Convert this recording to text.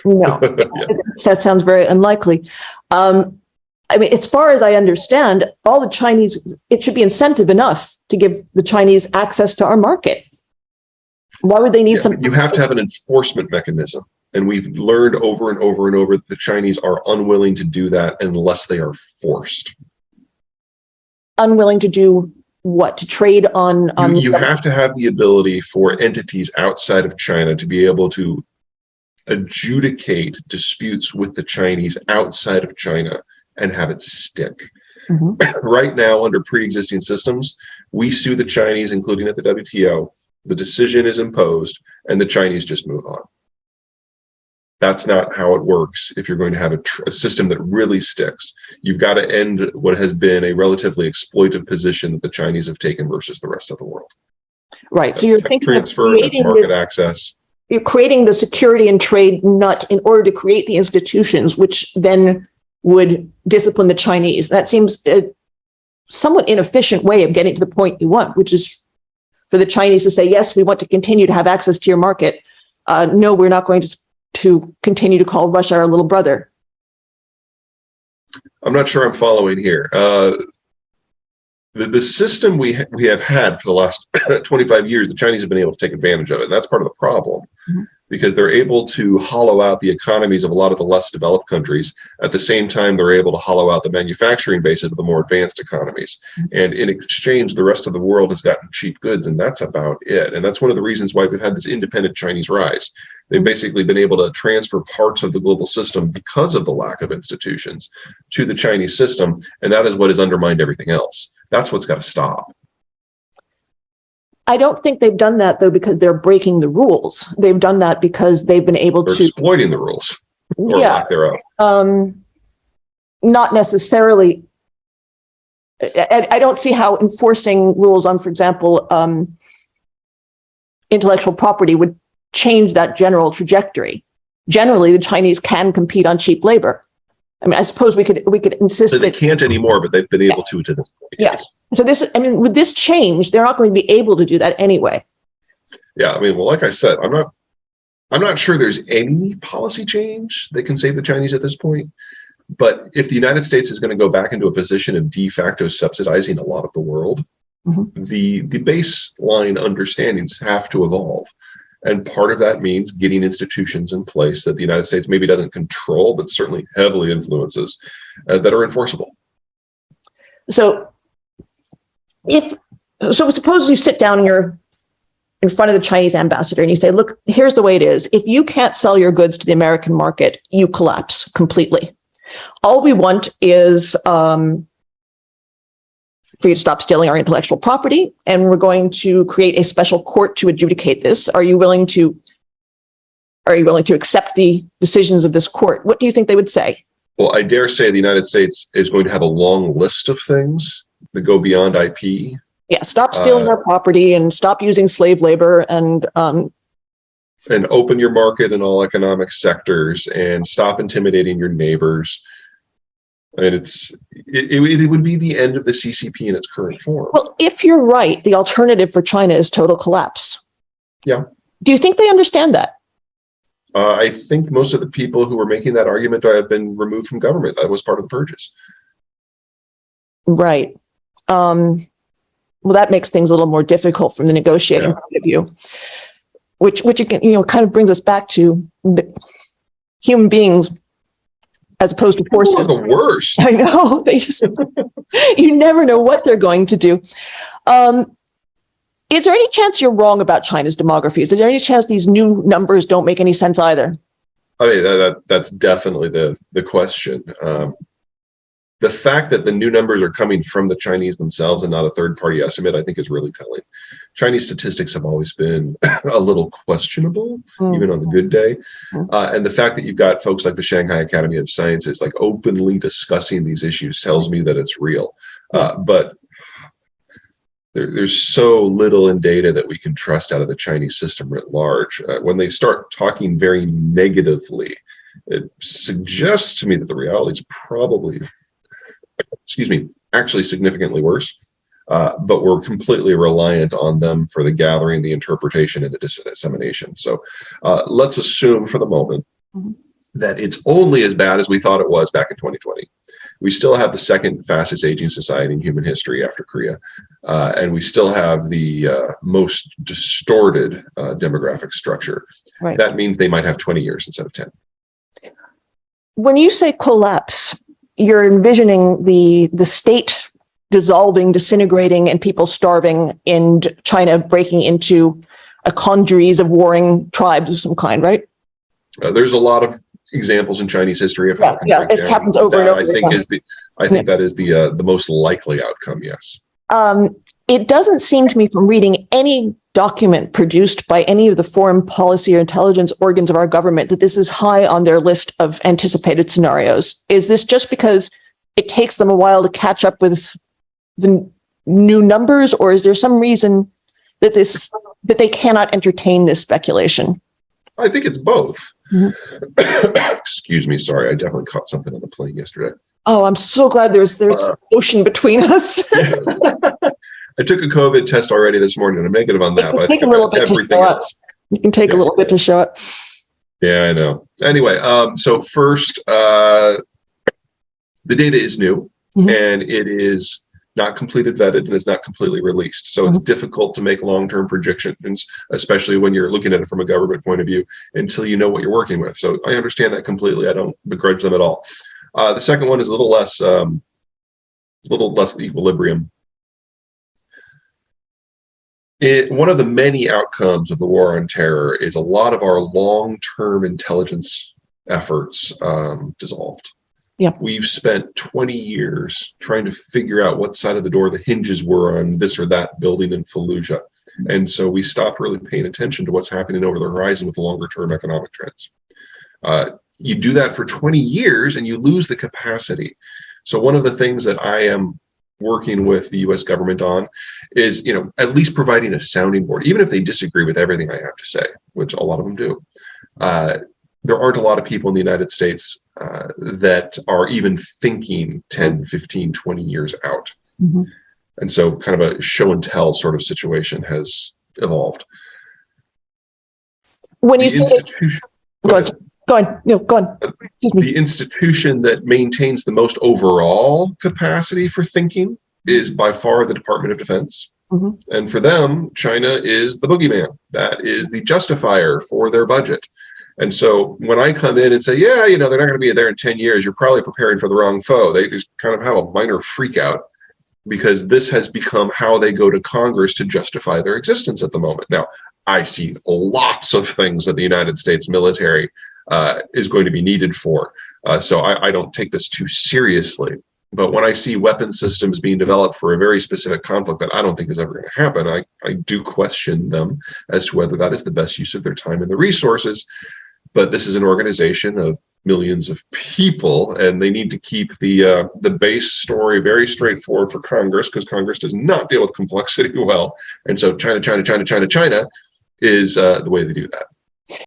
No, Yeah. that sounds very unlikely. I mean, as far as I understand, all the Chinese, it should be incentive enough to give the Chinese access to our market. Why would they need some? You have to have an enforcement mechanism. And we've learned over and over and over that the Chinese are unwilling to do that unless they are forced. Unwilling to do what? To trade on you have to have the ability for entities outside of China to be able to adjudicate disputes with the Chinese outside of China and have it stick. Mm-hmm. Right now, under pre-existing systems, we sue the Chinese, including at the WTO. The decision is imposed, and the Chinese just move on. That's not how it works if you're going to have a system that really sticks. You've got to end what has been a relatively exploitive position that the Chinese have taken versus the rest of the world. Right. That's so you're thinking transfer, of that's market access. You're creating the security and trade nut in order to create the institutions, which then would discipline the Chinese. That seems a somewhat inefficient way of getting to the point you want, which is for the Chinese to say, yes, we want to continue to have access to your market. No, we're not going to continue to call Russia our little brother. I'm not sure I'm following here. The system we have had for the last 25 years, the Chinese have been able to take advantage of it. And that's part of the problem, because they're able to hollow out the economies of a lot of the less developed countries. At the same time, they're able to hollow out the manufacturing bases of the more advanced economies. And in exchange, the rest of the world has gotten cheap goods, and that's about it. And that's one of the reasons why we've had this independent Chinese rise. They've basically been able to transfer parts of the global system because of the lack of institutions to the Chinese system, and that is what has undermined everything else. That's what's got to stop. I don't think they've done that, though, because they're breaking the rules. They've done that because they've been able They're to exploiting the rules, or lack thereof. Not necessarily. I don't see how enforcing rules on, for example, intellectual property would change that general trajectory. Generally, the Chinese can compete on cheap labor. I mean, I suppose we could insist So they that can't anymore, but they've been able to this point. Yes. So with this change, they're not going to be able to do that anyway. Yeah, I mean, well, like I said, I'm not sure there's any policy change that can save the Chinese at this point. But if the United States is going to go back into a position of de facto subsidizing a lot of the world, the baseline understandings have to evolve. And part of that means getting institutions in place that the United States maybe doesn't control, but certainly heavily influences, that are enforceable. So suppose you sit down and you're in front of the Chinese ambassador and you say, look, here's the way it is. If you can't sell your goods to the American market, you collapse completely. All we want is for you to stop stealing our intellectual property, and we're going to create a special court to adjudicate this. Are you willing to accept the decisions of this court? What do you think they would say? Well, I dare say the United States is going to have a long list of things that go beyond IP. Yeah, stop stealing our property and stop using slave labor and open your market in all economic sectors and stop intimidating your neighbors. I mean, it would be the end of the CCP in its current form. Well, if you're right, the alternative for China is total collapse. Yeah. Do you think they understand that? I think most of the people who were making that argument have been removed from government. That was part of the purges. Right. Well, that makes things a little more difficult from the negotiating point of view, which kind of brings us back to human beings as opposed to forces. The worst. I know. They just you never know what they're going to do. Is there any chance you're wrong about China's demography? Is there any chance these new numbers don't make any sense either? I mean, that's definitely the question. The fact that the new numbers are coming from the Chinese themselves and not a third-party estimate, I think is really telling. Chinese statistics have always been a little questionable, even on the good day. And the fact that you've got folks like the Shanghai Academy of Sciences like openly discussing these issues tells me that it's real. But there's so little in data that we can trust out of the Chinese system writ large. When they start talking very negatively, it suggests to me that the reality is probably, actually significantly worse. But we're completely reliant on them for the gathering, the interpretation, and the dissemination. So let's assume for the moment that it's only as bad as we thought it was back in 2020. We still have the second fastest aging society in human history after Korea. And we still have the most distorted demographic structure. Right. That means they might have 20 years instead of 10. When you say collapse, you're envisioning the state dissolving, disintegrating, and people starving, and China breaking into a congeries of warring tribes of some kind, right? There's a lot of examples in Chinese history of how it happens over and over. I think that is the most likely outcome. Yes. It doesn't seem to me, from reading any document produced by any of the foreign policy or intelligence organs of our government, that this is high on their list of anticipated scenarios. Is this just because it takes them a while to catch up with the new numbers, or is there some reason that they cannot entertain this speculation? I think it's both. Mm-hmm. Excuse me. Sorry, I definitely caught something on the plane yesterday. Oh, I'm so glad there's ocean between us. I took a COVID test already this morning, and I'm negative on that. But take a little bit everything else. You can take a little bit to show it. Yeah, I know. Anyway, so first, the data is new, and it is not completely vetted, and it's not completely released. So it's difficult to make long-term projections, especially when you're looking at it from a government point of view, until you know what you're working with. So I understand that completely. I don't begrudge them at all. The second one is a little less equilibrium. One of the many outcomes of the war on terror is a lot of our long-term intelligence efforts dissolved. Yeah. We've spent 20 years trying to figure out what side of the door the hinges were on this or that building in Fallujah. And so we stopped really paying attention to what's happening over the horizon with the longer-term economic trends. You do that for 20 years and you lose the capacity. So one of the things that I am working with the US government on is, at least providing a sounding board, even if they disagree with everything I have to say, which a lot of them do. There aren't a lot of people in the United States that are even thinking 10, 15, 20 years out. And so kind of a show and tell sort of situation has evolved. When you say go on. The institution that maintains the most overall capacity for thinking is by far the Department of Defense. And for them, China is the boogeyman. That is the justifier for their budget. And so when I come in and say, they're not going to be there in 10 years, you're probably preparing for the wrong foe. They just kind of have a minor freak out because this has become how they go to Congress to justify their existence at the moment. Now, I see lots of things that the United States military is going to be needed for. So I don't take this too seriously. But when I see weapon systems being developed for a very specific conflict that I don't think is ever going to happen, I do question them as to whether that is the best use of their time and the resources. But this is an organization of millions of people, and they need to keep the base story very straightforward for Congress, because Congress does not deal with complexity well. And so China is the way they do that.